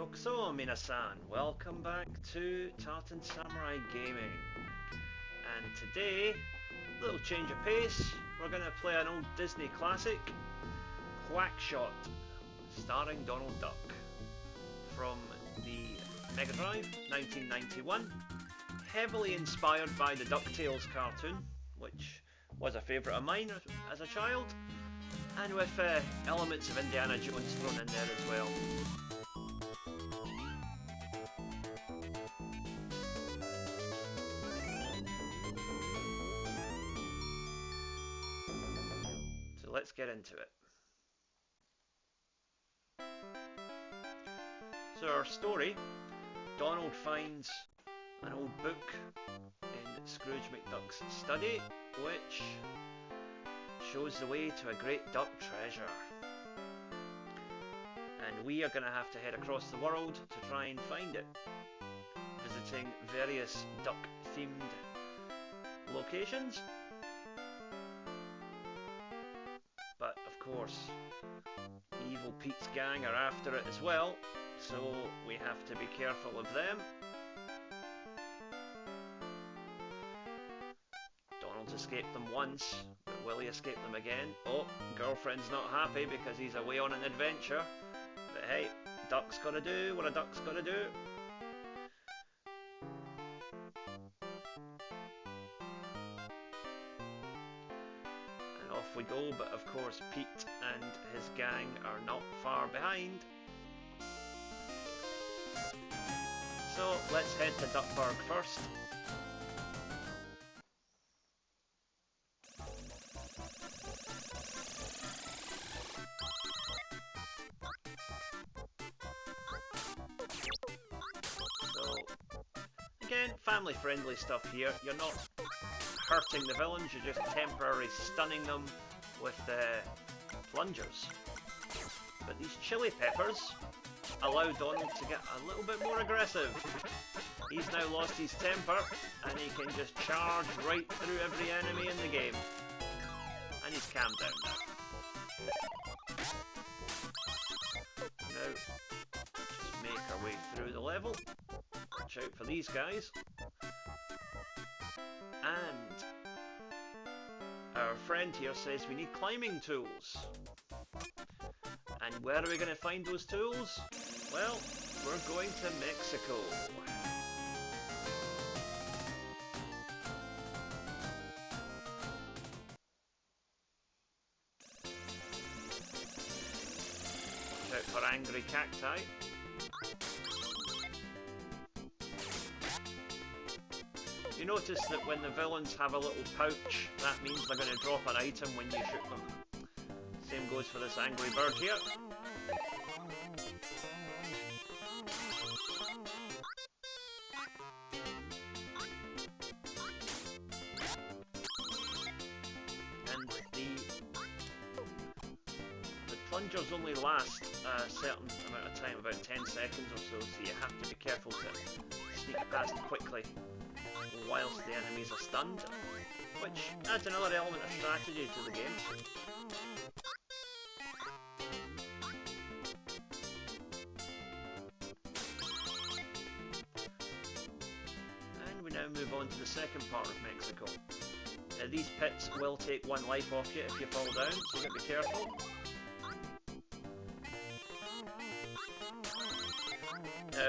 Yokuso Minasan, welcome back to Tartan Samurai Gaming. And today, a little change of pace, we're going to play an old Disney classic, QuackShot, starring Donald Duck, from the Mega Drive, 1991, heavily inspired by the DuckTales cartoon, which was a favourite of mine as a child, and with elements of Indiana Jones thrown in there as well. So let's get into it. So our story, Donald finds an old book in Scrooge McDuck's study, which shows the way to a great duck treasure. And we are going to have to head across the world to try and find it, visiting various duck-themed locations. But of course, Evil Pete's gang are after it as well, so we have to be careful of them. Donald's escaped them once, but will he escape them again? Oh, girlfriend's not happy because he's away on an adventure. But hey, duck's gotta do what a duck's gotta do. And off we go, but of course Pete and his gang are not far behind. So let's head to Duckburg first. Again, family friendly stuff here. You're not hurting the villains, you're just temporarily stunning them with plungers. But these chili peppers allow Donald to get a little bit more aggressive. He's now lost his temper and he can just charge right through every enemy in the game. And he's calmed down now. Now, just make our way through the level. Watch out for these guys. And our friend here says we need climbing tools. And where are we going to find those tools? Well, we're going to Mexico. Watch out for angry cacti. You notice that when the villains have a little pouch, that means they're going to drop an item when you shoot them. Same goes for this angry bird here. And the plungers only last a certain amount of time, about 10 seconds or so you have to be careful to sneak past quickly whilst the enemies are stunned, which adds another element of strategy to the game. And we now move on to the second part of Mexico. These pits will take one life off you if you fall down, so you gotta be careful.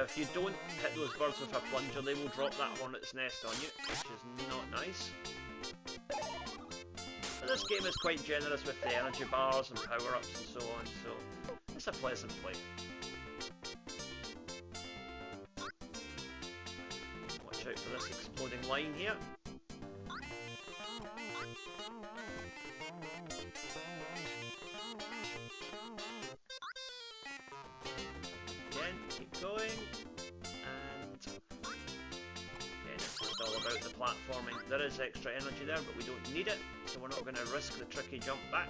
If you don't hit those birds with a plunger, they will drop that hornet's nest on you, which is not nice. But this game is quite generous with the energy bars and power-ups and so on, so it's a pleasant play. Watch out for this exploding line here. Again, keep going, and again, it's just all about the platforming. There is extra energy there, but we don't need it, so we're not going to risk the tricky jump back.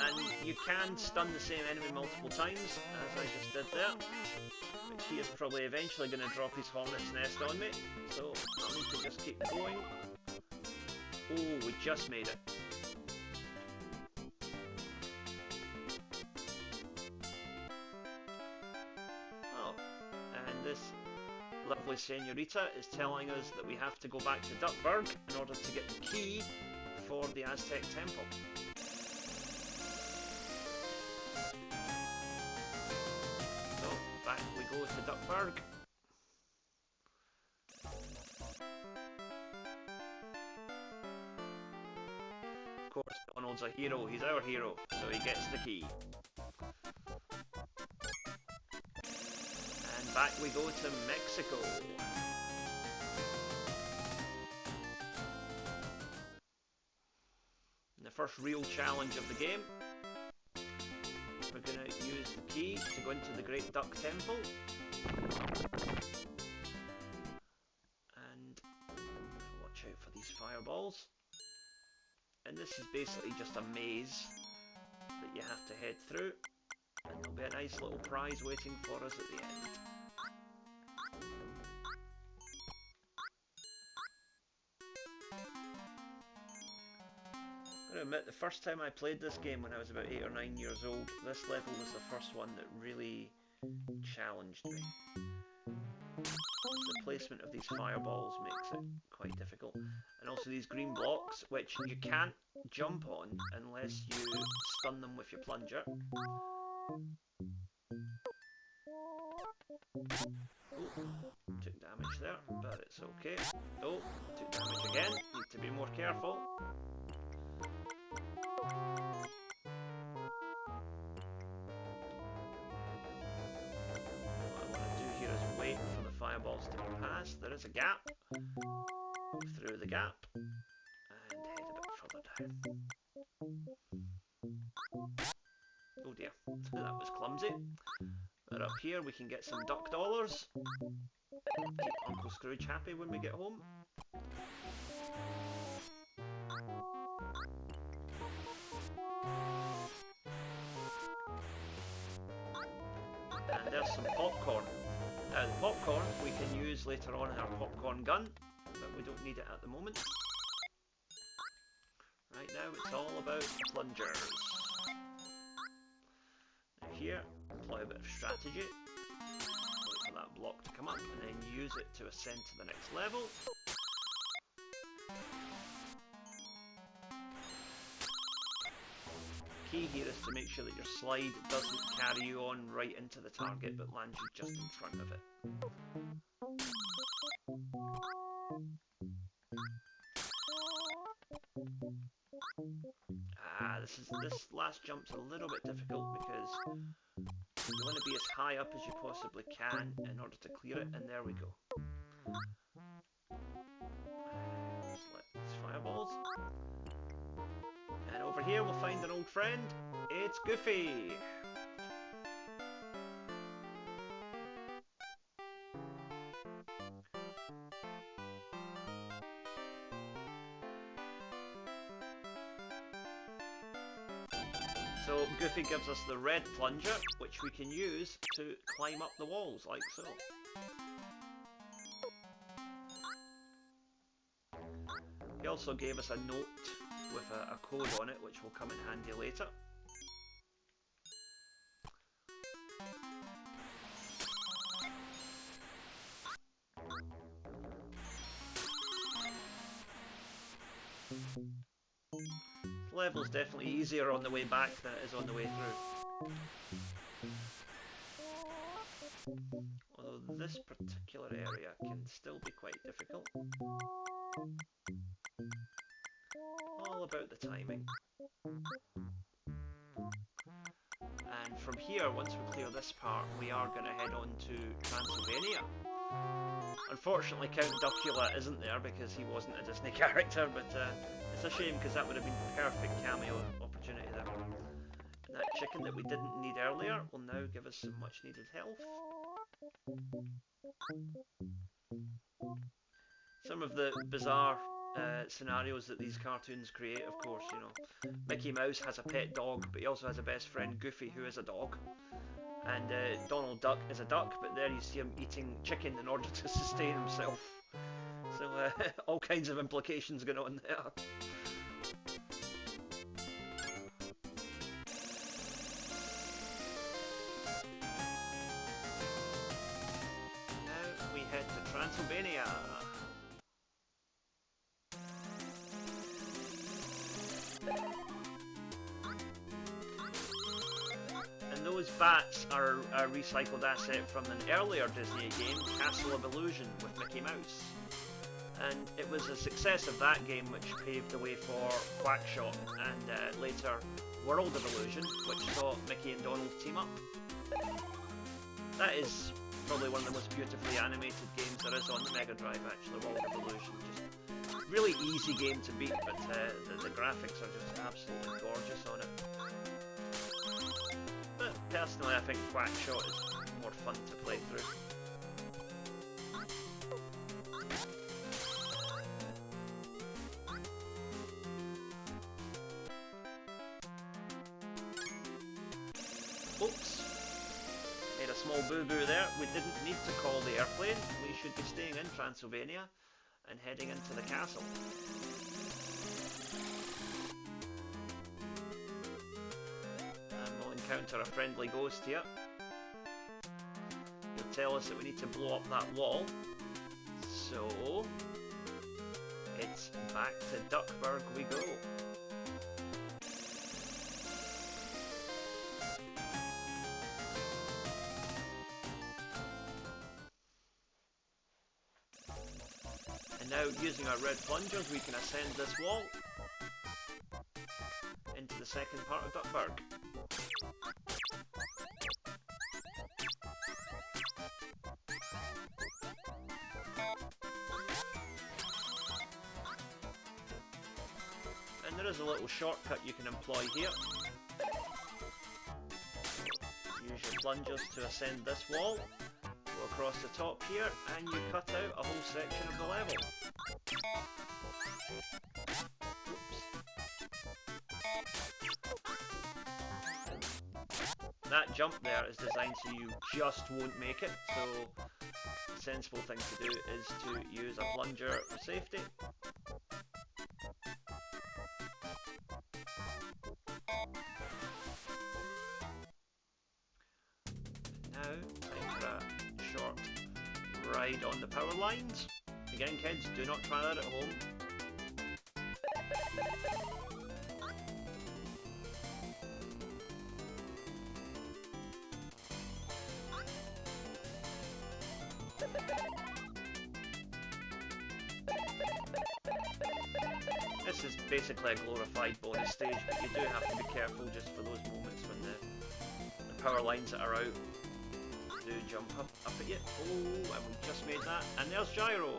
And you can stun the same enemy multiple times, as I just did there, but he is probably eventually going to drop his hornet's nest on me, so I need to just keep going. Oh, we just made it. lovely senorita is telling us that we have to go back to Duckburg in order to get the key for the Aztec temple. So, back we go to Duckburg. Of course, Donald's a hero, he's our hero, so he gets the key. And back we go to Mexico. And the first real challenge of the game. We're going to use the key to go into the Great Duck Temple. And watch out for these fireballs. And this is basically just a maze that you have to head through. And there'll be a nice little prize waiting for us at the end. I'm going to admit, the first time I played this game when I was about 8 or 9 years old, this level was the first one that really challenged me. The placement of these fireballs makes it quite difficult. And also these green blocks, which you can't jump on unless you stun them with your plunger. Oh, took damage there, but it's okay. Oh, took damage again. Need to be more careful. What I want to do here is wait for the fireballs to be passed. There is a gap. Go through the gap and head a bit further down. Oh dear, that was clumsy. But up here we can get some duck dollars. Keep Uncle Scrooge happy when we get home. And there's some popcorn. Now the popcorn we can use later on in our popcorn gun, but we don't need it at the moment. Right now it's all about plungers. Now here, apply a bit of strategy. Wait for that block to come up and then use it to ascend to the next level. Key here is to make sure that your slide doesn't carry you on right into the target but lands you just in front of it. This last jump's a little bit difficult because you want to be as high up as you possibly can in order to clear it, and there we go. Select these fireballs. And over here we'll find an old friend. It's Goofy! So Goofy gives us the red plunger, which we can use to climb up the walls, like so. He also gave us a note with a code on it, which will come in handy later. This level's definitely easier on the way back than it is on the way through. Although this particular area can still be quite difficult. All about the timing. And from here, once we clear this part, we are going to head on to Transylvania. Unfortunately, Count Duckula isn't there because he wasn't a Disney character, but it's a shame because that would have been a perfect cameo opportunity there. And that chicken that we didn't need earlier will now give us some much needed health. Some of the bizarre scenarios that these cartoons create, of course, you know. Mickey Mouse has a pet dog, but he also has a best friend, Goofy, who is a dog. And Donald Duck is a duck, but there you see him eating chicken in order to sustain himself. So all kinds of implications going on there. Now we head to Transylvania. And those bats are a recycled asset from an earlier Disney game, Castle of Illusion with Mickey Mouse. And it was a success of that game which paved the way for QuackShot and later World of Illusion, which saw Mickey and Donald team up. That is probably one of the most beautifully animated games there is on the Mega Drive, actually, World of Illusion. Just really easy game to beat, but the graphics are just absolutely gorgeous on it. But personally, I think QuackShot is more fun to play through. Oops. Made a small boo-boo there. We didn't need to call the airplane. We should be staying in Transylvania and heading into the castle. And we'll encounter a friendly ghost here. He'll tell us that we need to blow up that wall. So, it's back to Duckburg we go. And now, using our red plungers, we can ascend this wall into the second part of Duckburg. And there is a little shortcut you can employ here. Use your plungers to ascend this wall. Go across the top here, and you cut out a whole section of the level. Oops. That jump there is designed so you just won't make it, so the sensible thing to do is to use a plunger for safety. Ride on the power lines. Again, kids, do not try that at home. This is basically a glorified bonus stage, but you do have to be careful just for those moments when the power lines that are out do jump up at you. Oh, and we just made that. And there's Gyro.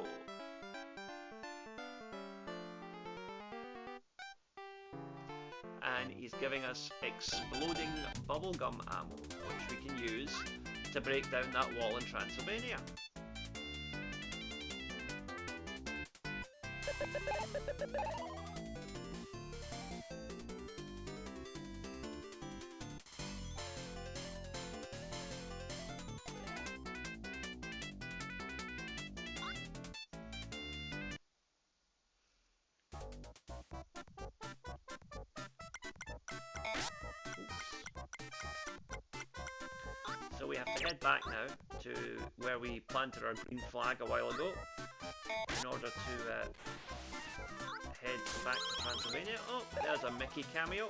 And he's giving us exploding bubblegum ammo, which we can use to break down that wall in Transylvania. So we have to head back now to where we planted our green flag a while ago in order to head back to Transylvania. Oh, there's a Mickey cameo.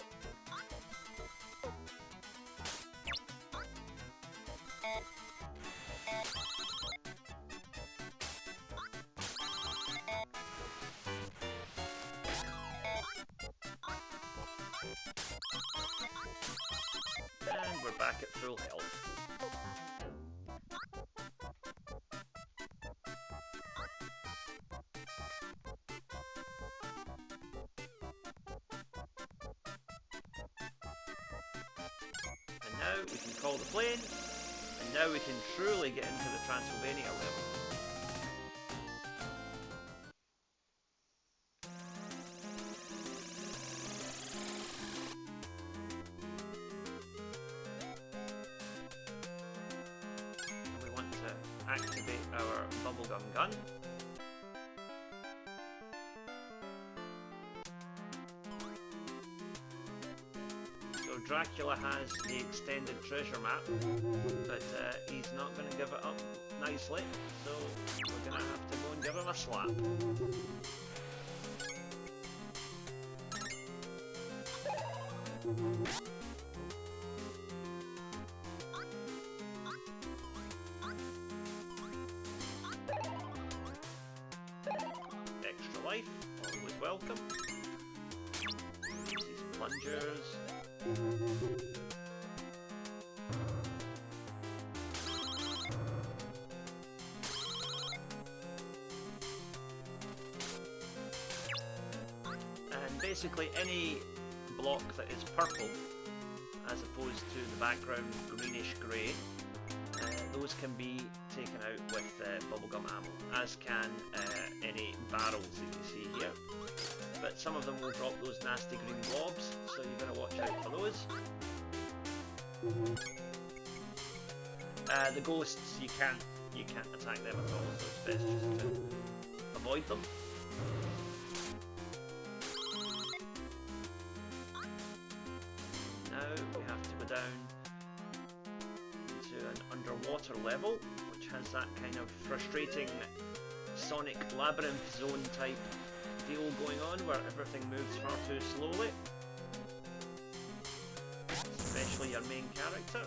And we're back at full health. And now we can call the plane, and now we can truly get into the Transylvania level. Activate our bubblegum gun. So Dracula has the extended treasure map, but he's not going to give it up nicely, so we're going to have to go and give him a slap. Extra life, always welcome. These plungers. And basically any block that is purple, as opposed to the background greenish grey, those can be taken out with bubblegum ammo, as can any barrels that you see here. But some of them will drop those nasty green blobs, so you've got to watch out for those. The ghosts, you can't attack them at all, so it's best just to avoid them. Now we have to go down into an underwater level, which has that kind of frustrating Sonic Labyrinth zone type deal going on, where everything moves far too slowly, especially your main character.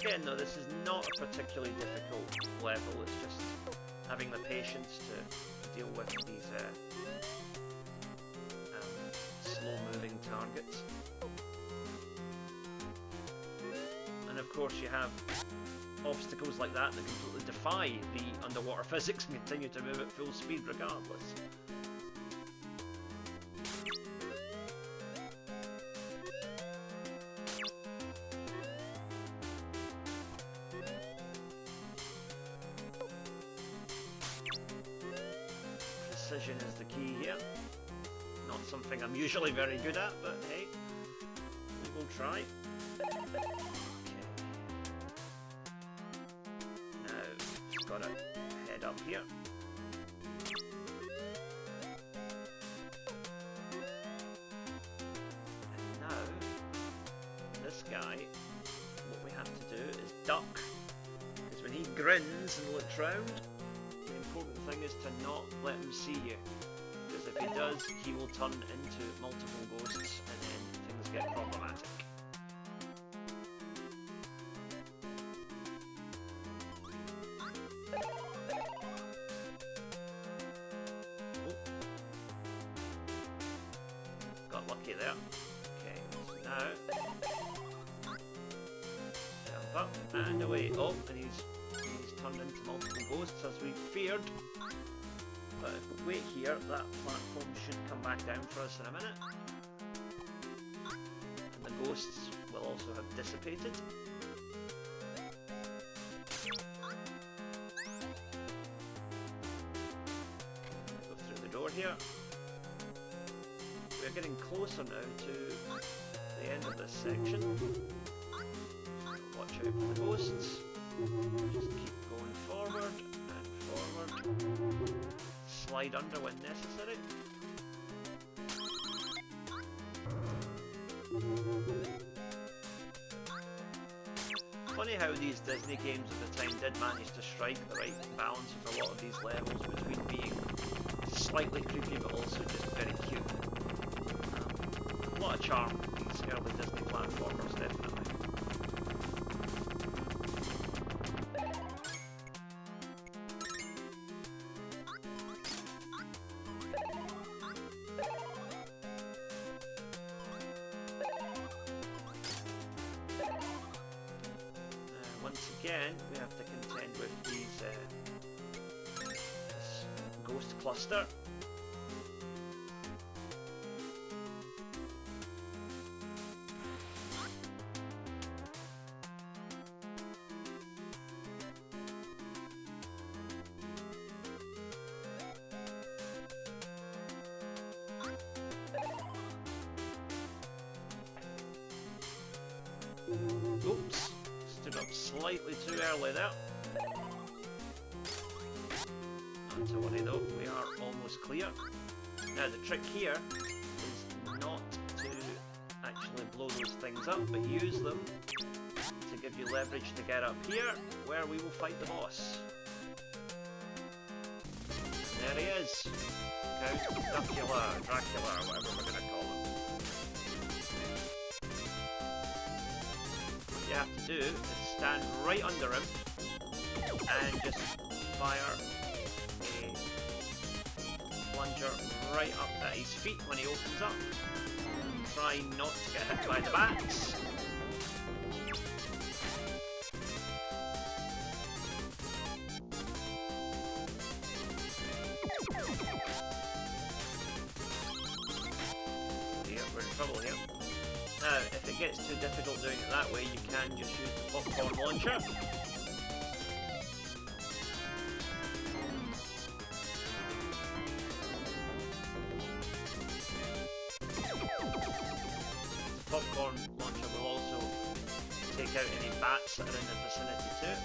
Again though, this is not a particularly difficult level, it's just having the patience to deal with these slow-moving targets. And of course you have obstacles like that that completely defy the underwater physics and continue to move at full speed regardless. Precision is the key here. Not something I'm usually very good at, but hey, we will try. Okay. Now, just gotta head up here. And now, this guy, what we have to do is duck. Because when he grins and looks round, the important thing is to not let him see you, because if he does, he will turn into multiple ghosts and then things get problematic. Oh. Got lucky there. Okay, so now jump up and away. Oh, and he's turned into multiple ghosts as we feared. But if we wait here, that platform should come back down for us in a minute. And the ghosts will also have dissipated. Go through the door here. We're getting closer now to the end of this section. So watch out for the ghosts. Just keep going forward and forward. Slide under when necessary. Funny how these Disney games at the time did manage to strike the right balance of a lot of these levels between being slightly creepy but also just very cute. A lot of charm in these early Disney platformers, definitely. Once again, we have to contend with these this ghost cluster. Oops, stood up slightly too early there. Not to worry though, we are almost clear. Now the trick here is not to actually blow those things up, but use them to give you leverage to get up here, where we will fight the boss. And there he is. Count Dracula, whatever we're going to call him. What you have to do is stand right under him and just fire a plunger right up at his feet when he opens up. Try not to get hit by the bats. We're in trouble here. Now, if it gets too difficult doing it that way, you can just use the popcorn launcher. The popcorn launcher will also take out any bats that are in the vicinity too.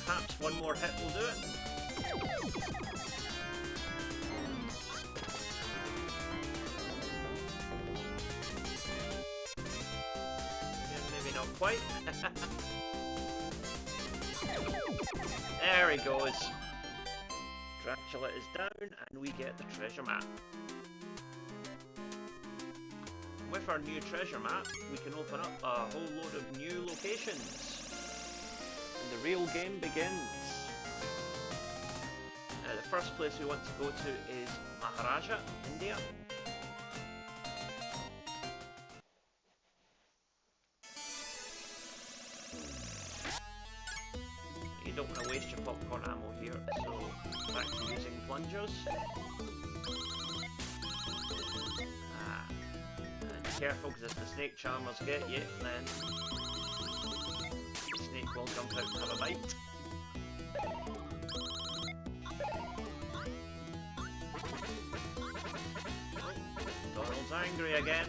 Perhaps one more hit will do it. Yeah, maybe not quite. There he goes. Dracula is down and we get the treasure map. With our new treasure map, we can open up a whole load of new locations. And the real game begins. Now the first place we want to go to is Maharaja, India. You don't want to waste your popcorn ammo here, so back to using plungers. And careful, because if the snake charmers get you, then the snake will jump out and have a bite. Donald's angry again.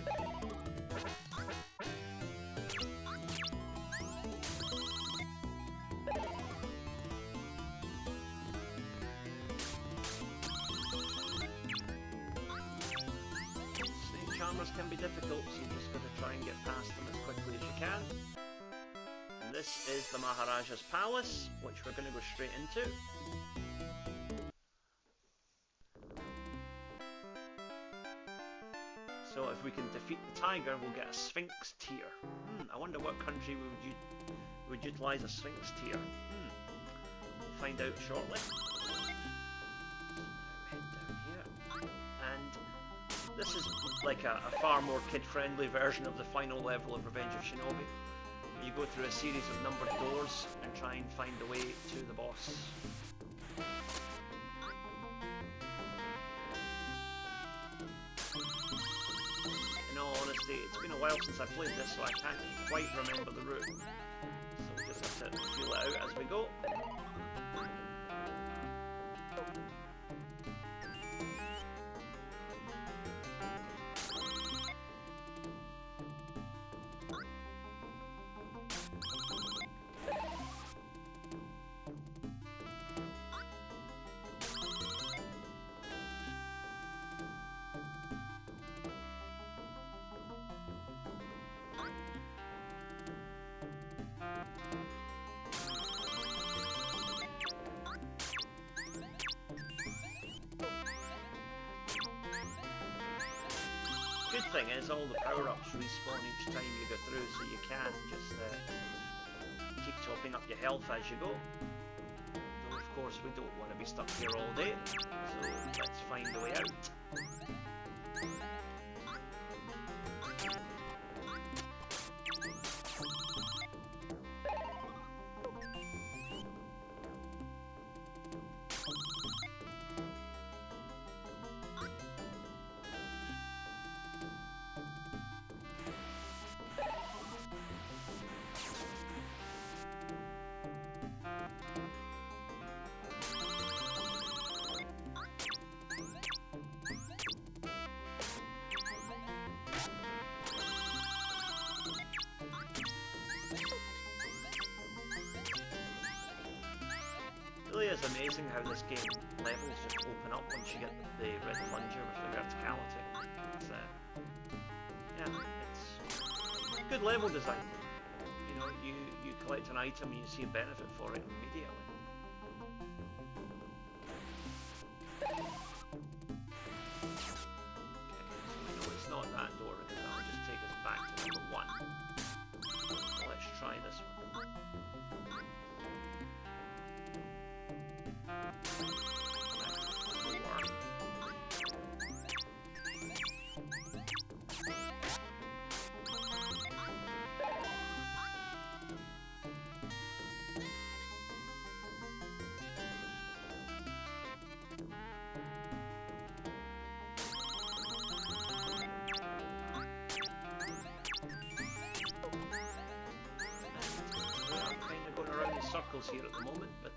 Snake charmers can be difficult, so you just got to try and get past them as quickly as you can. And this is the Maharaja's palace, which we're going to go straight into. So if we can defeat the tiger, we'll get a Sphinx tear. I wonder what country would utilise a Sphinx tear. We'll find out shortly. Head down here. And this is like a far more kid-friendly version of the final level of Revenge of Shinobi. You go through a series of numbered doors and try and find a way to the boss. In all honesty, it's been a while since I played this, so I can't quite remember the route. So we just have to feel it out as we go. Good thing is all the power-ups respawn each time you go through, so you can just keep topping up your health as you go. Though of course we don't want to be stuck here all day, so let's find a way out. really is amazing how this game levels just open up once you get the red plunger with the verticality. It's, yeah, it's good level design. You know, you collect an item and you see a benefit for it immediately. Okay, so we know it's not that door because that'll just take us back to number 1. So let's try this one. Circles here at the moment, but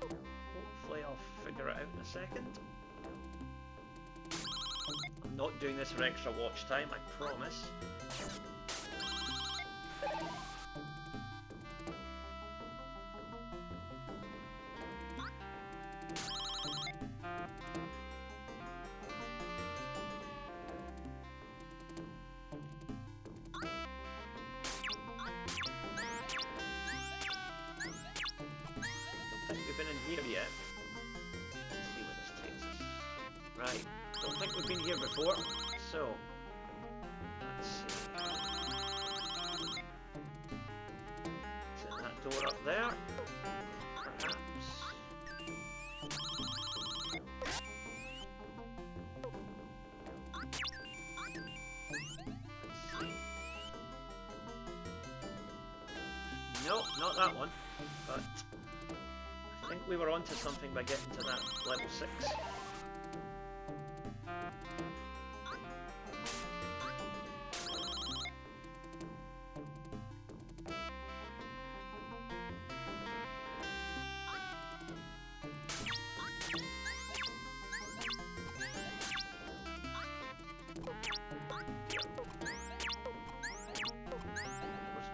hopefully I'll figure it out in a second. I'm not doing this for extra watch time, I promise. Been in here yet. Let's see where this takes us. Right, don't think we've been here before, so let's see. Is it that door up there? Perhaps. Let's see. No, not that one, but I think we were onto something by getting to that level 6.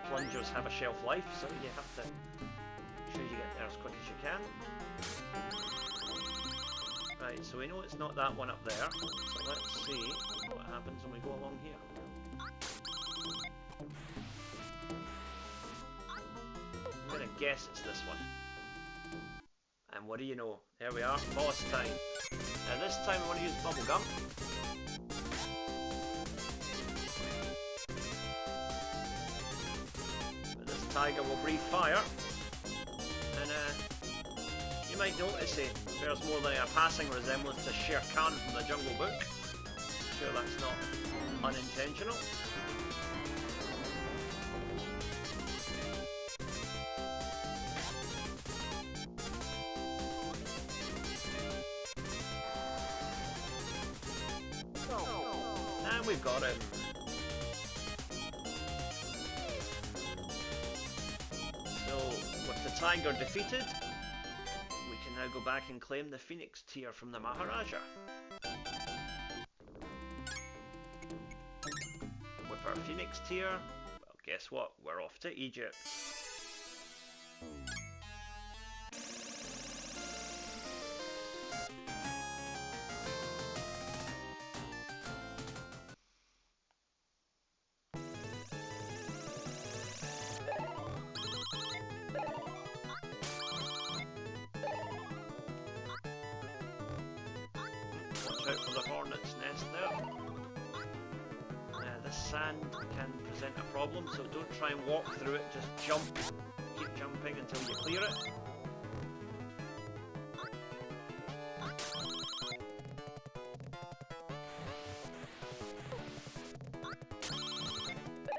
Plungers have a shelf life, so you have to make sure you get there as quick as you can. Right, so we know it's not that one up there, so let's see what happens when we go along here. I'm gonna guess it's this one. And what do you know? There we are, boss time. Now this time I want to use bubble gum. Tiger will breathe fire, and you might notice it bears more than a passing resemblance to Shere Khan from the Jungle Book. I'm sure that's not unintentional. And we've got him. Tiger defeated, we can now go back and claim the Phoenix Tear from the Maharaja. With our Phoenix Tear, well, guess what? We're off to Egypt. Out for the hornet's nest there. This sand can present a problem, so don't try and walk through it, just jump. Keep jumping until you clear it.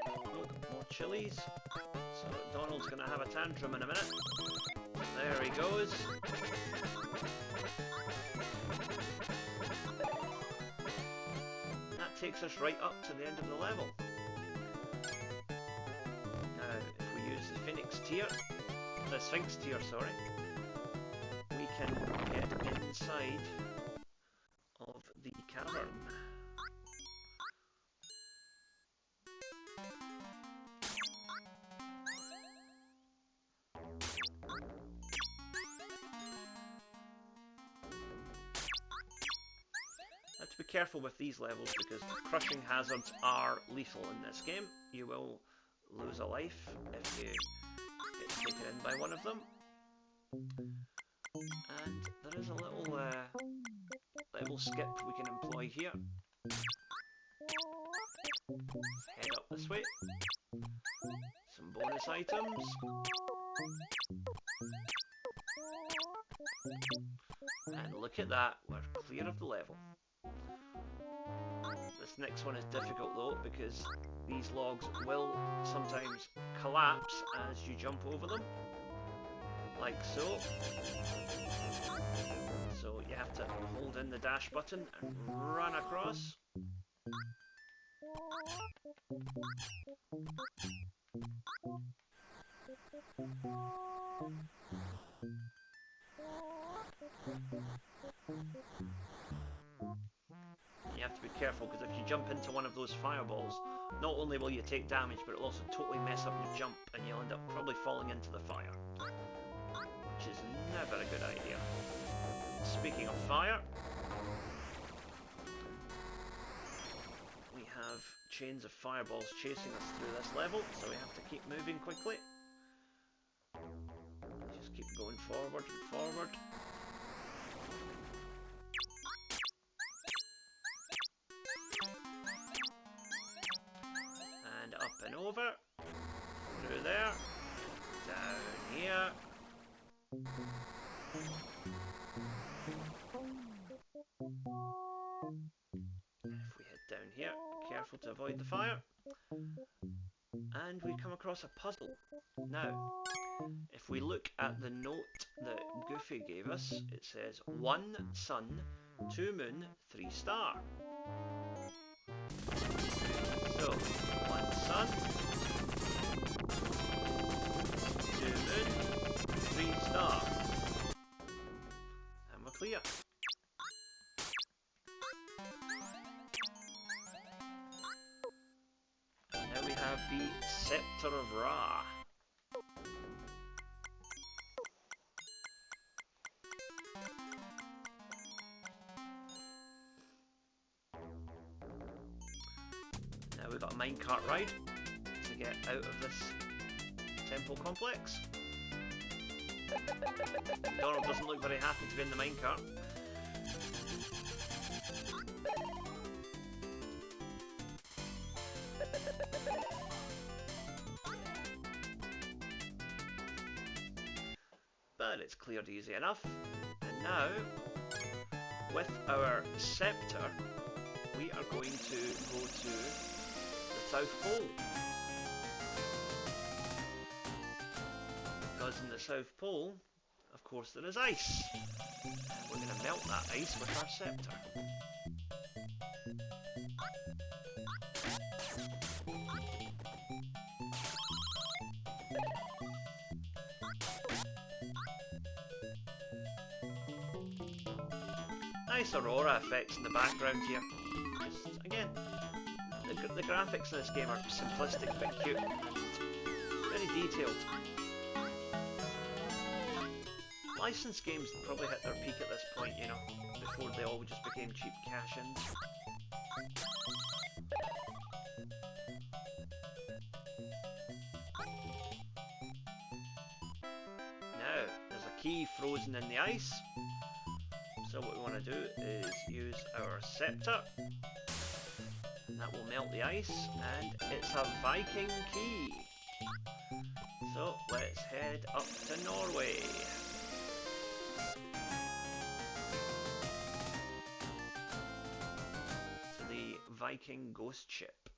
Oh, more chilies. So Donald's going to have a tantrum in a minute. There he goes. Takes us right up to the end of the level. Now, if we use the Sphinx Tear, sorry, we can get inside of the cavern. careful with these levels because crushing hazards are lethal in this game. You will lose a life if you get taken in by one of them. And there is a little level skip we can employ here. Head up this way. Some bonus items. And look at that, we're clear of the level. This next one is difficult though because these logs will sometimes collapse as you jump over them. Like so. So you have to hold in the dash button and run across. You have to be careful because if you jump into one of those fireballs, not only will you take damage, but it'll also totally mess up your jump and you'll end up probably falling into the fire. Which is never a good idea. Speaking of fire, we have chains of fireballs chasing us through this level, so we have to keep moving quickly. Just keep going forward and forward. And up and over. Through there. Down here. If we head down here, careful to avoid the fire. And we come across a puzzle. Now, if we look at the note that Goofy gave us, it says 1 sun, 2 moon, 3 star. So, 1 sun, 2 moon, 3 star. And we're clear. Now we have the Scepter of Ra. Now we've got a minecart ride to get out of this temple complex. Donald doesn't look very happy to be in the minecart. But it's cleared easy enough. And now, with our scepter, we are going to go to the South Pole. Because in the South Pole, of course, there is ice. And we're going to melt that ice with our scepter. Nice aurora effects in the background here. Just, again, the graphics in this game are simplistic but cute and very detailed. Licensed games probably hit their peak at this point, you know, before they all just became cheap cash-ins. Now, there's a key frozen in the ice. So what we want to do is use our scepter, and that will melt the ice, and it's a Viking key. So let's head up to Norway. To the Viking ghost ship.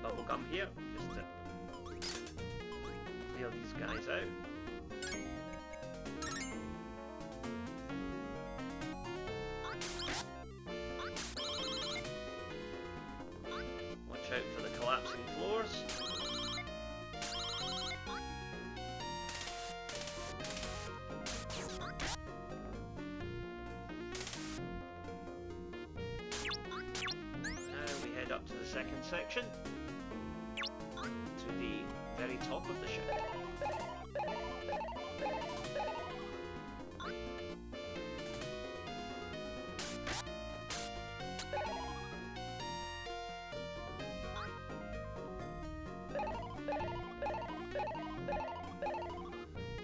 Bubblegum here, just to clear these guys out. Watch out for the collapsing floors. head up to the second section, to the very top of the ship.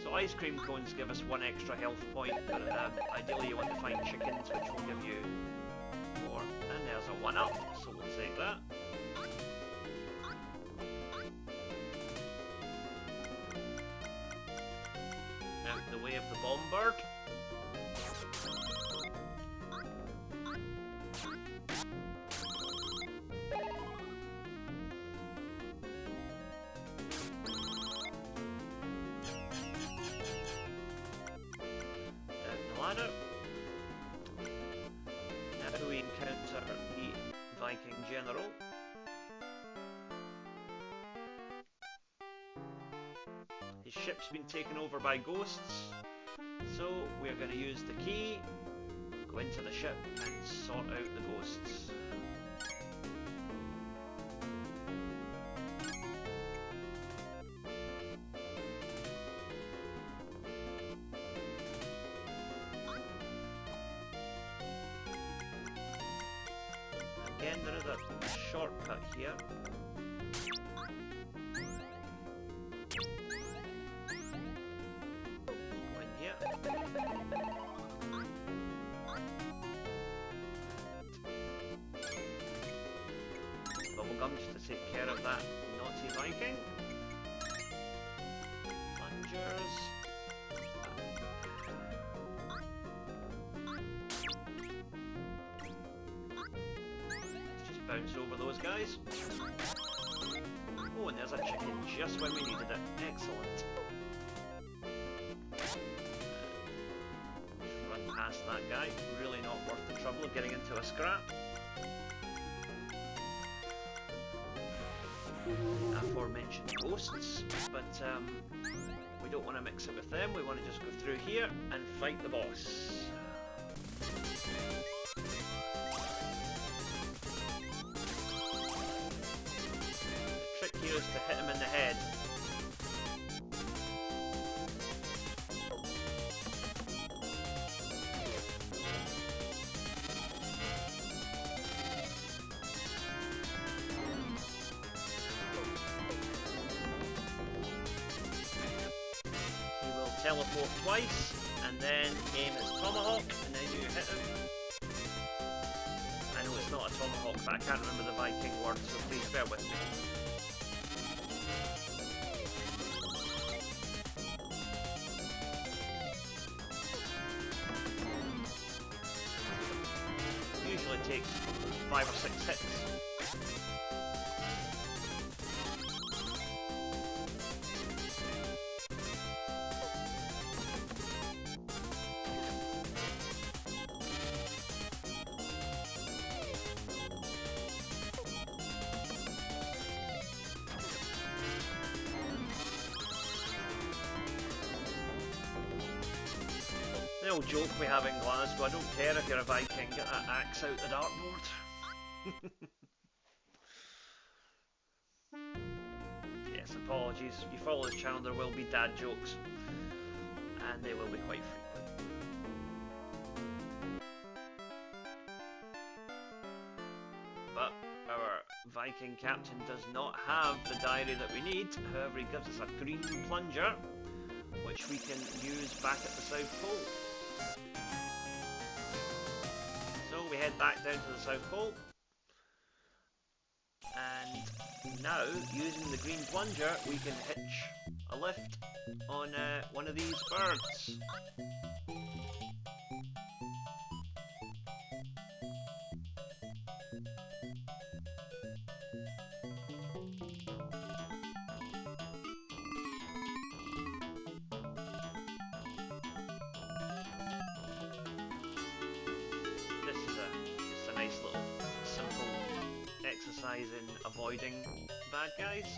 So ice cream cones give us 1 extra health point, but ideally you want to find chickens, which will give you more. And there's a 1-up, so we'll take that. Out the way of the bomb bird. Ladder. Now we encounter the Viking general. His ship's been taken over by ghosts, so we're going to use the key, go into the ship and sort out the ghosts. Again, there is a shortcut here. Go in here. Bubblegum just to take care of that naughty Viking. Plungers. Bounce over those guys. Oh, and there's a chicken just when we needed it. Excellent. Run past that guy. Really not worth the trouble of getting into a scrap. Aforementioned ghosts, but we don't want to mix it with them. We want to just go through here and fight the boss. Here is to hit him in the head. He will teleport twice and then aim his tomahawk and then you hit him. I know it's not a tomahawk, but I can't remember the Viking word, so please bear with me. Usually takes 5 or 6 hits. The old joke we have in Glasgow, I don't care if you're a Viking, get that axe out the dartboard. Yes, apologies. You follow this channel, there will be dad jokes, and they will be quite frequent. But our Viking captain does not have the diary that we need, however he gives us a green plunger, which we can use back at the South Pole. So we head back down to the South Pole, and now using the green plunger we can hitch a lift on one of these birds. Nice little simple exercise in avoiding bad guys,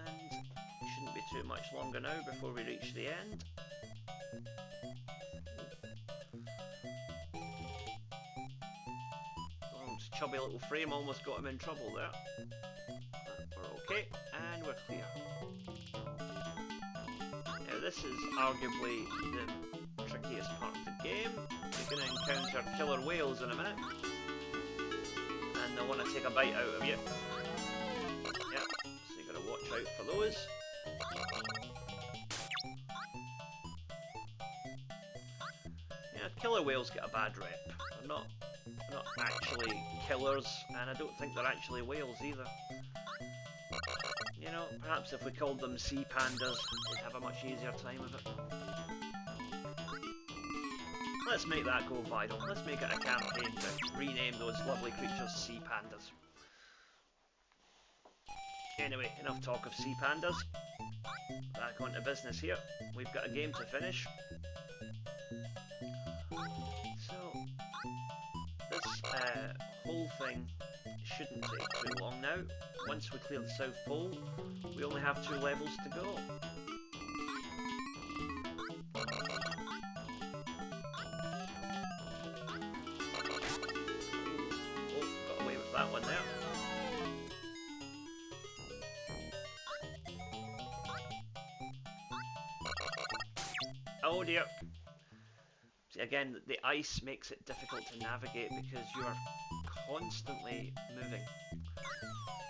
and it shouldn't be too much longer now before we reach the end. We'll just chubby little frame almost got him in trouble there. We're okay, and we're clear. Now this is arguably the trickiest part of the game. You're going to encounter killer whales in a minute, and they'll want to take a bite out of you. Yep, so you got to watch out for those. Yeah, killer whales get a bad rep. They're not actually killers, and I don't think they're actually whales either. You know, perhaps if we called them sea pandas, they'd have a much easier time of it. Let's make that go viral. Let's make it a campaign to rename those lovely creatures sea pandas. Anyway, enough talk of sea pandas. Back on to business here. We've got a game to finish. So, this whole thing shouldn't take too long now. Once we clear the South Pole, we only have 2 levels to go. Oh, got away with that one there. Oh dear. See, again, the ice makes it difficult to navigate because you are constantly moving.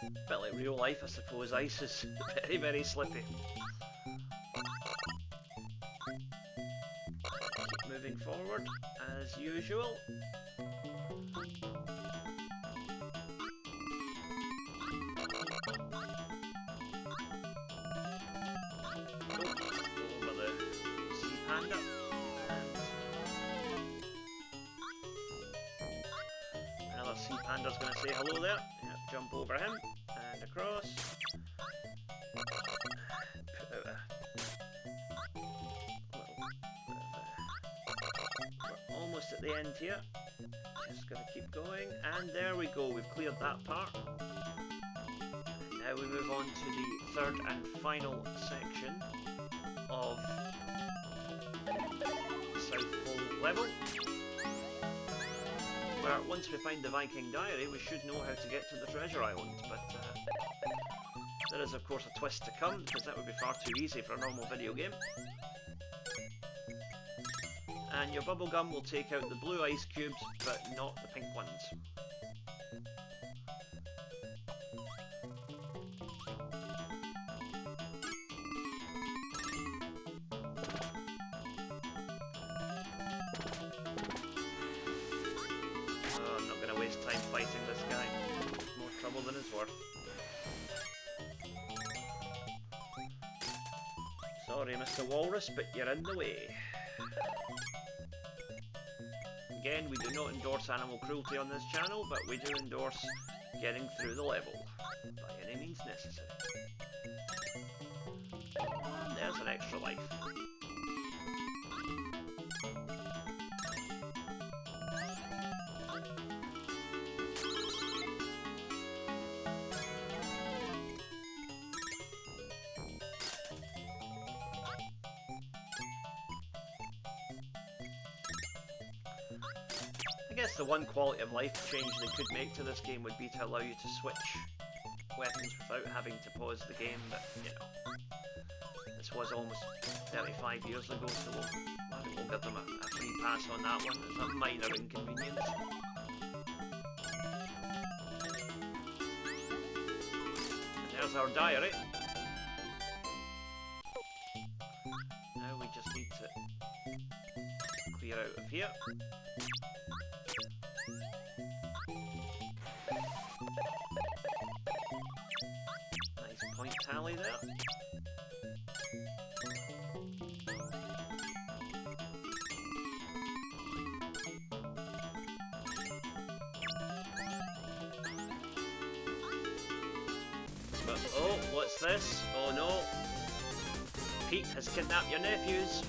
A bit like real life, I suppose. Ice is very, very slippy. Keep moving forward, as usual. Over the sea panda. And another sea panda's going to say hello there. Yep, jump over him. And across. Put out a we're almost at the end here. Just gotta keep going. And there we go, we've cleared that part. Now we move on to the third and final section of South Pole level. Where once we find the Viking diary, we should know how to get to the treasure island, but there is of course a twist to come, because that would be far too easy for a normal video game. And your bubblegum will take out the blue ice cubes, but not the pink ones. I'm not going to waste time fighting this guy. More trouble than it's worth. Sorry, Mr. Walrus, but you're in the way. Again, we do not endorse animal cruelty on this channel, but we do endorse getting through the level by any means necessary. And there's an extra life. I guess the one quality of life change they could make to this game would be to allow you to switch weapons without having to pause the game, but you know, this was almost 35 years ago, so we'll give them a free pass on that one. It's a minor inconvenience. And there's our diary. Now we just need to clear out of here. Nice point tally there. But, oh, what's this? Oh no! Pete has kidnapped your nephews!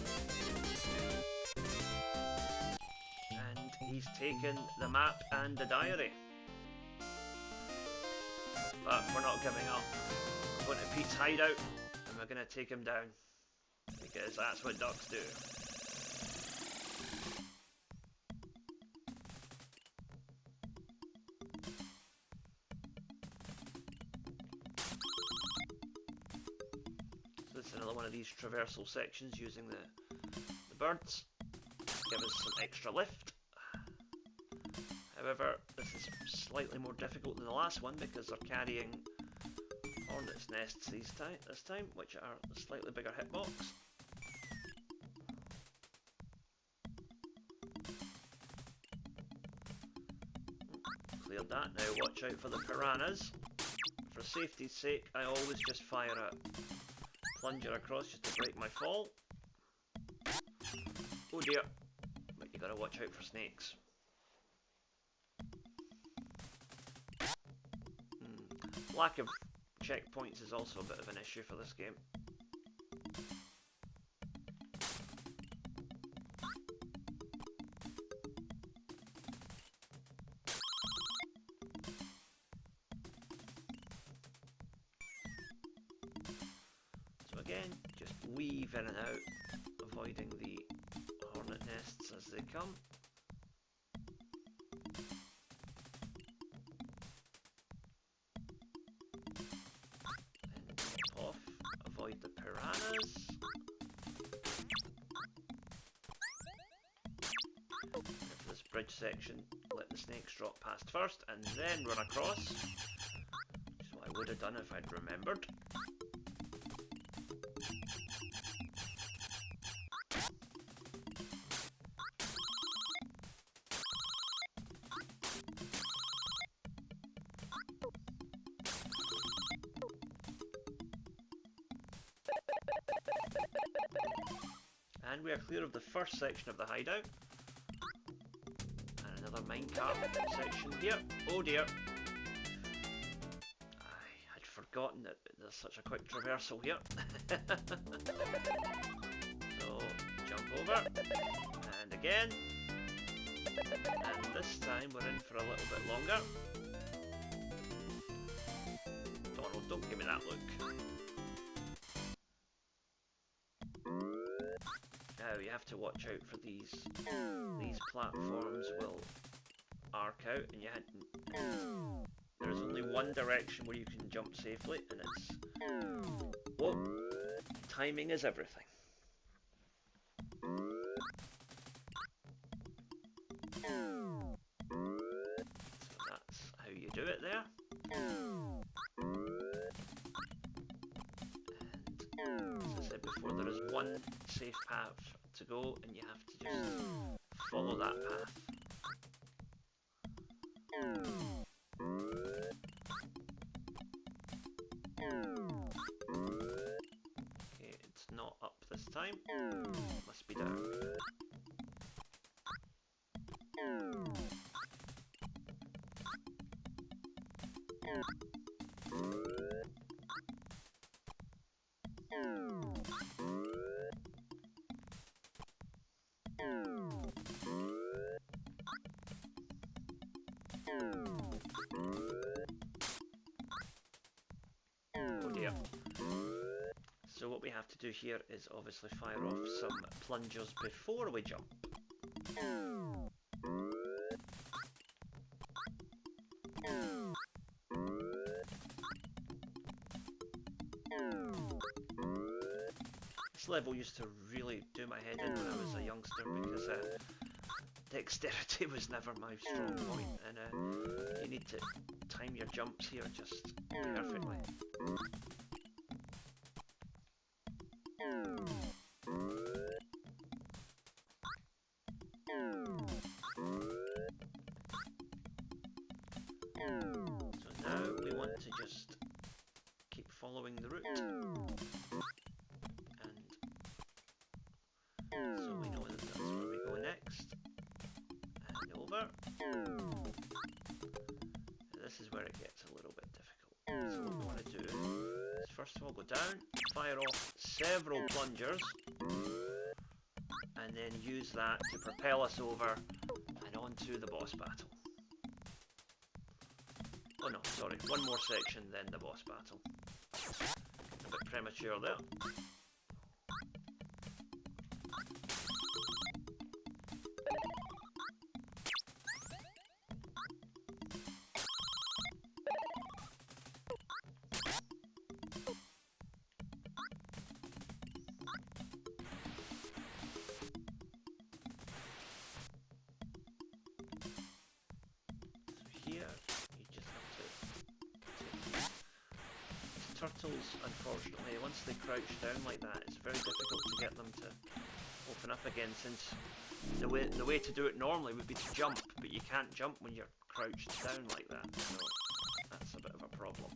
And he's taken the map and the diary. But we're not giving up. We're going to Pete's hideout and we're going to take him down. Because that's what ducks do. So this is another one of these traversal sections using the birds to give us some extra lift. However, this is slightly more difficult than the last one because they're carrying hornets' nests this time, which are a slightly bigger hitbox. Cleared that. Now watch out for the piranhas. For safety's sake, I always just fire a plunger across just to break my fall. Oh dear, but you gotta watch out for snakes. Lack of checkpoints is also a bit of an issue for this game. So again, just weave in and out, avoiding the hornet nests as they come. Avoid the piranhas. For this bridge section, let the snakes drop past first and then run across, which is what I would have done if I'd remembered. And we are clear of the first section of the hideout. And another minecart section here. Oh dear. I had forgotten that there's such a quick traversal here. So, jump over. And again. And this time we're in for a little bit longer. Donald, don't give me that look. Now you have to watch out for these platforms will arc out, and there's only one direction where you can jump safely, and it's, well, timing is everything. So that's how you do it there. And as I said before, there is one safe path to go, and you have to just follow that path. Okay, it's not up this time. Must be down. Oh dear. So what we have to do here is obviously fire off some plungers before we jump. This level used to really do my head in when I was a youngster because dexterity was never my strong point, and you need to time your jumps here just perfectly. So now we want to just keep following the route, and so we know that that's where we go next, and over. This is where it gets a little bit difficult. So what we want to do is first of all go down, fire off several plungers, and then use that to propel us over and onto the boss battle. Oh no, sorry, one more section, then the boss battle. A bit premature there. turtles, unfortunately, once they crouch down like that, it's very difficult to get them to open up again, since the way to do it normally would be to jump, but you can't jump when you're crouched down like that, so that's a bit of a problem.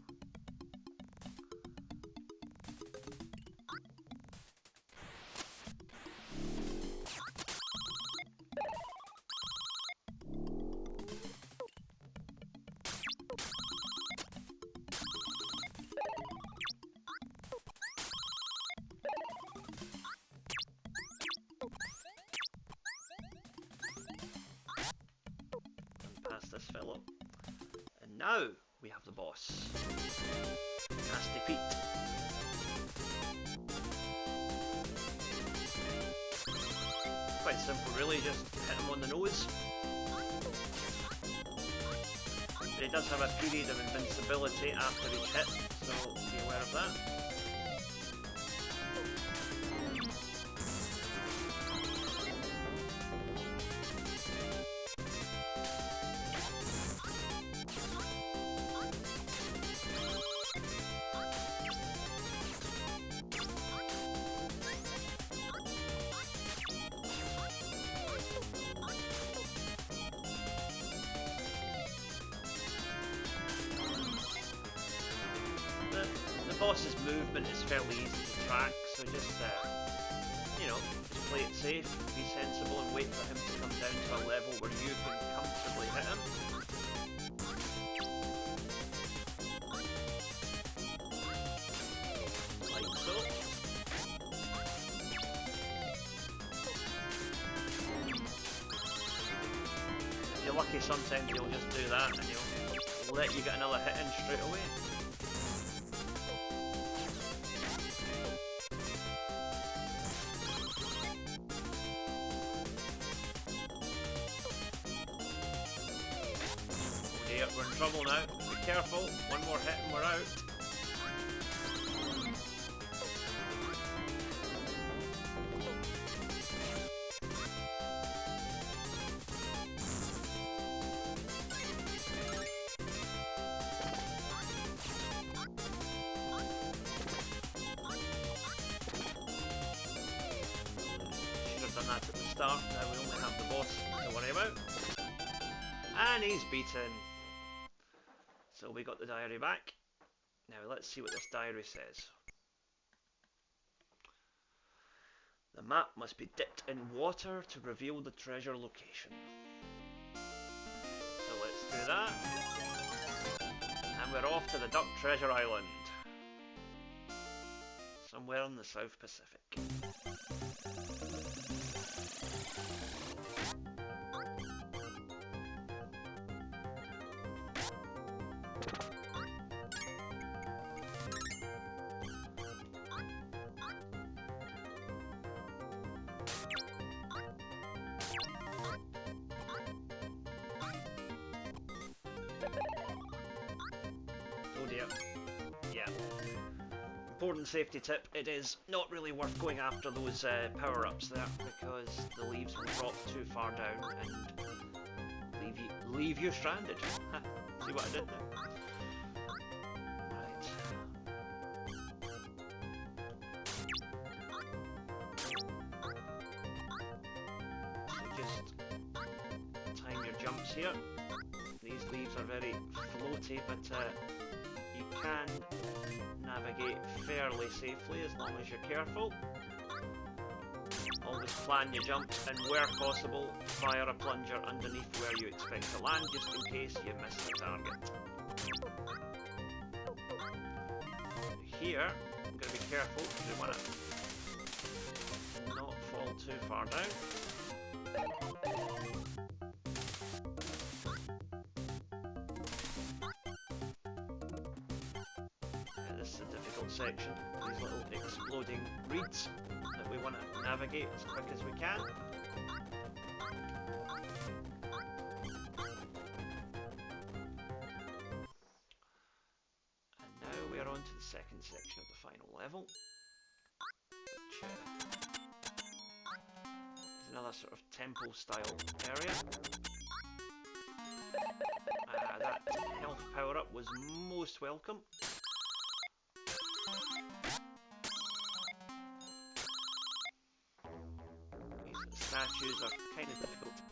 Past this fellow. And now we have the boss. Nasty Pete. Quite simple really, just hit him on the nose. But he does have a period of invincibility after each hit, so be aware of that. The boss's movement is fairly easy to track, so just, you know, just play it safe, be sensible and wait for him to come down to a level where you can comfortably hit him. Like so. If you're lucky, sometimes he'll just do that and he'll let you get another hit in straight away. We're in trouble now. Be careful. One more hit and we're out. Should have done that at the start. Now we only have the boss to worry about. And he's beaten. So we got the diary back. Now let's see what this diary says. The map must be dipped in water to reveal the treasure location. So let's do that. And we're off to the Duck Treasure Island. Somewhere in the South Pacific. Oh dear. Yeah. Important safety tip, it is not really worth going after those power-ups there, because the leaves will drop too far down and leave you stranded. See what I did there? Right. So just time your jumps here. These leaves are very floaty, but you can navigate fairly safely as long as you're careful. Always plan your jumps and where possible fire a plunger underneath where you expect to land just in case you miss the target. Here, I'm going to be careful because we want to not fall too far down. This is a difficult section, these little exploding reeds that we want to navigate as quick as we can. And now we are on to the second section of the final level, which is another sort of temple style area. That health power up was most welcome. statues are kind of difficult to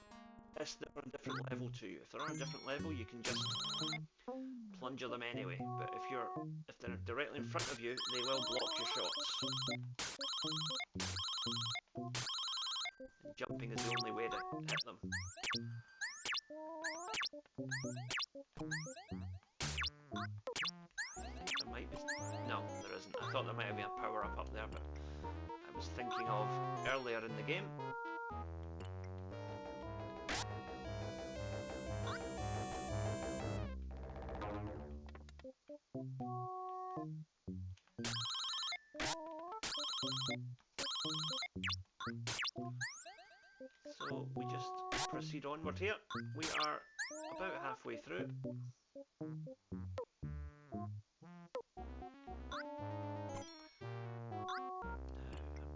test. They're on a different level to you. If they're on a different level, you can just plunger them anyway. But if they're directly in front of you, they will block your shots. And jumping is the only way to hit them. There might be... No, there isn't. I thought there might have been a power-up up there, but I was thinking of earlier in the game. So we just proceed onward here. We are about halfway through. I'm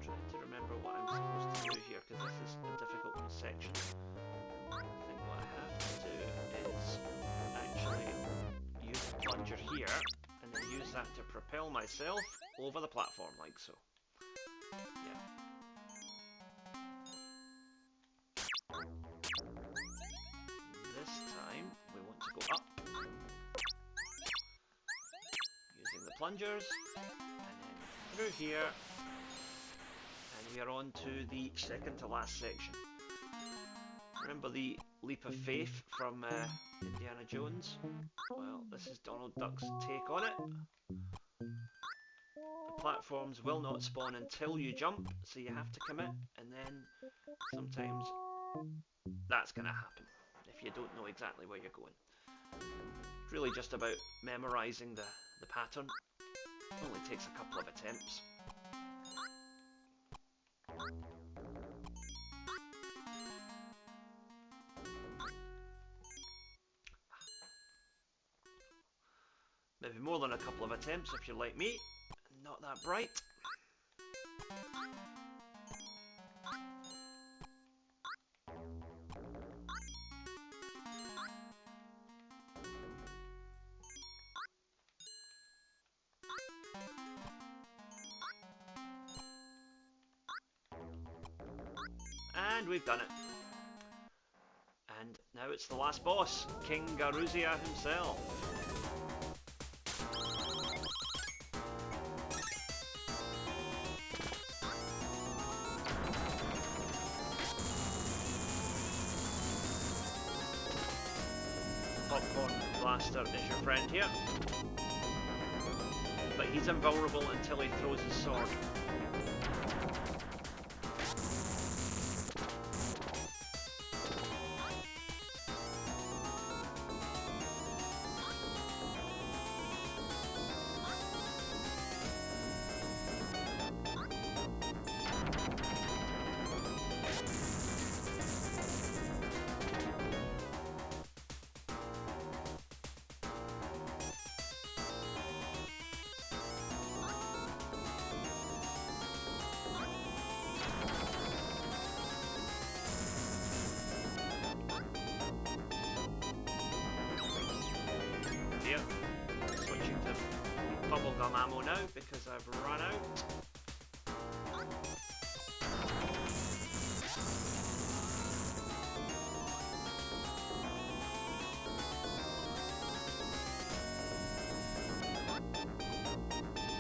trying to remember what I'm supposed to do here, because this is a difficult section. I think what I have to do is actually use the plunger here, and then use that to propel myself over the platform, like so. Yeah. This time, we want to go up, using the plungers, and then through here, and we are on to the second to last section. Remember the leap of faith from Indiana Jones? Well, this is Donald Duck's take on it. The platforms will not spawn until you jump, so you have to commit, and then sometimes that's going to happen if you don't know exactly where you're going. It's really just about memorising the pattern. It only takes a couple of attempts. Maybe more than a couple of attempts if you're like me, not that bright. And we've done it. And now it's the last boss, King Garuzia himself. Popcorn Blaster is your friend here. But he's invulnerable until he throws his sword. Switching to bubblegum ammo now because I've run out.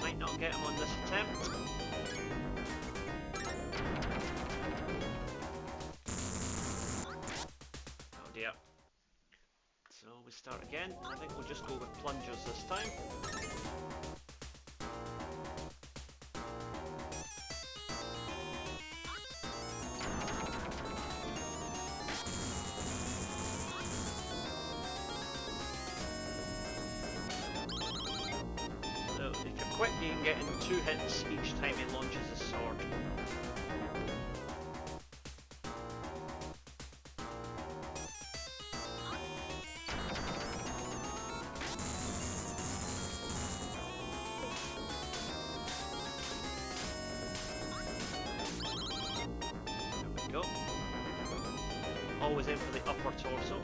Might not get him on this attempt. Oh dear. So we start again. I think we'll just go with plungers this time. So if you're quick, you can get in 2 hits each time he launches his sword. Go. Always aim for the upper torso.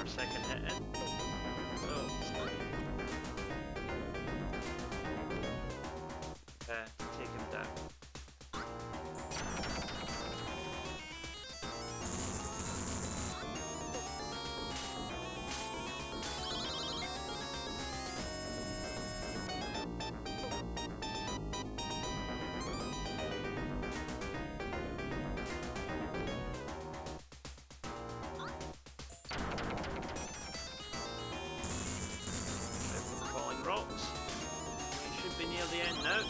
our second hit in. So, take him down. Rocks. We should be near the end now.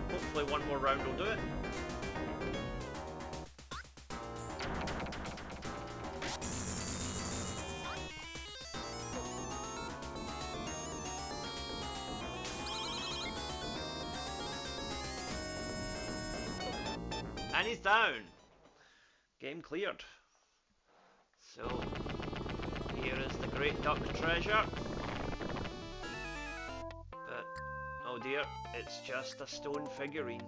Hopefully one more round will do it. And he's down. Game cleared. So, here is the Great Duck treasure. But, oh dear, it's just a stone figurine.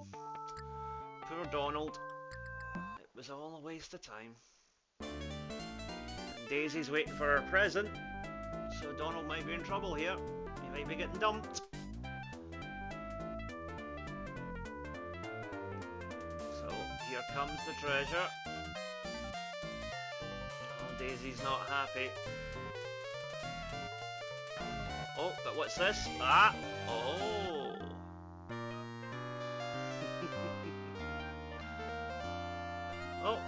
Poor Donald. It was all a waste of time. And Daisy's waiting for her present, so Donald might be in trouble here. He might be getting dumped. So, here comes the treasure. Daisy's not happy. Oh, but what's this? Ah! Oh! Oh!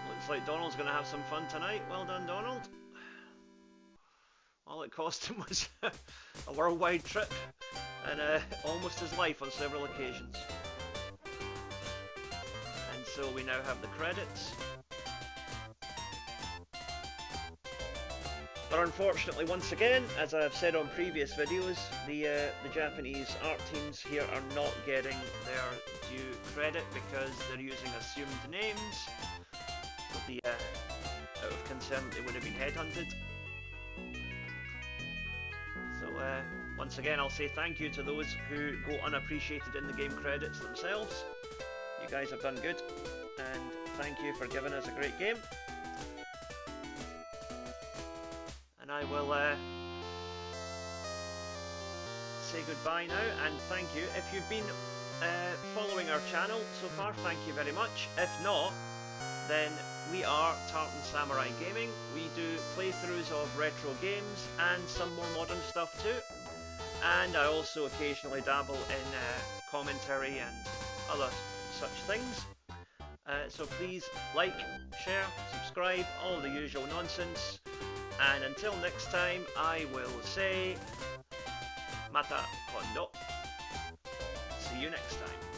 Looks like Donald's gonna have some fun tonight. Well done, Donald. All it cost him was a worldwide trip and almost his life on several occasions. And so we now have the credits. But unfortunately, once again, as I've said on previous videos, the Japanese art teams here are not getting their due credit because they're using assumed names. Out of concern, they would have been headhunted. So once again, I'll say thank you to those who go unappreciated in the game credits themselves. You guys have done good, and thank you for giving us a great game. I will say goodbye now, and thank you. If you've been following our channel so far, thank you very much. If not, then we are Tartan Samurai Gaming. We do playthroughs of retro games and some more modern stuff too. And I also occasionally dabble in commentary and other such things. So please like, share, subscribe, all the usual nonsense. And until next time, I will say Mata Kondo. See you next time.